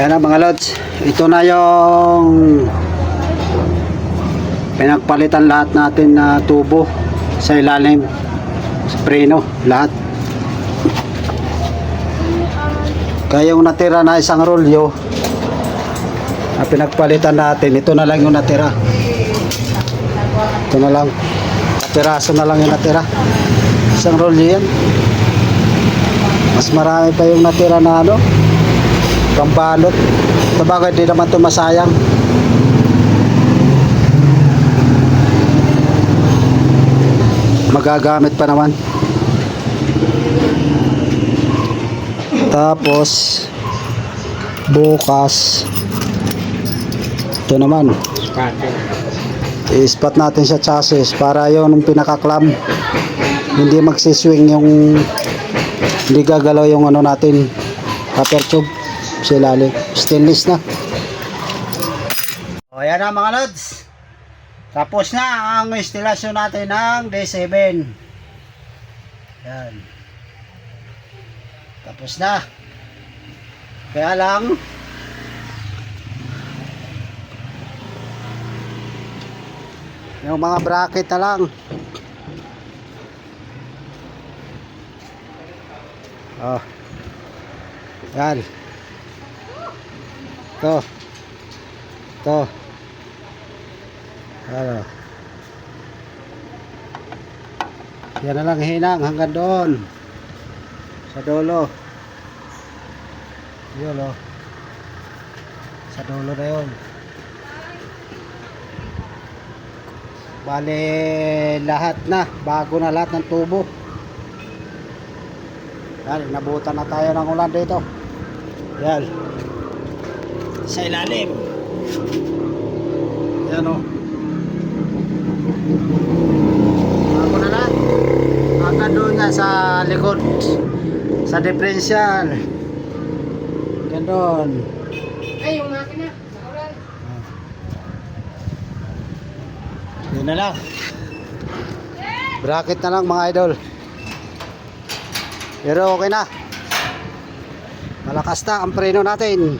Ayan na mga lods, ito na yung pinagpalitan lahat natin na tubo sa ilalim, sa preno, lahat. Kaya yung natira na isang rolyo na pinagpalitan natin, ito na lang yung natira. Ito na lang, piraso na lang yung natira. Isang rolyo yan. Mas marami pa yung natira na ano, pambalot. Sabagay di naman ito masayang. Magagamit pa naman. Tapos bukas ito naman i-spot natin sa chassis para yun yung pinaka-clamp hindi magsiswing, yung hindi gagalaw yung ano natin, upper tube sa ilalim, stainless na. O yan na mga lods, tapos na ang instalasyon natin ng D7. Yan, tapos na. Kaya lang yung mga bracket na lang. Oh. Yan. Ito. Ito. Ano. Yan na lang hinang hanggang doon. Sa dulo. Yun o. Sa dulo na yun. Bale lahat na. Bago na lahat ng tubo. Yan. Nabutan na tayo ng ulan dito. Yan. Sa ilalim. Yan o. Bago na lahat. Hanggang doon na sa likod. Sa differential. Doon. Ay, yung makina. Naulan. Yun na lang. Bracket na lang mga idol. Pero okay na. Malakas na ang preno natin.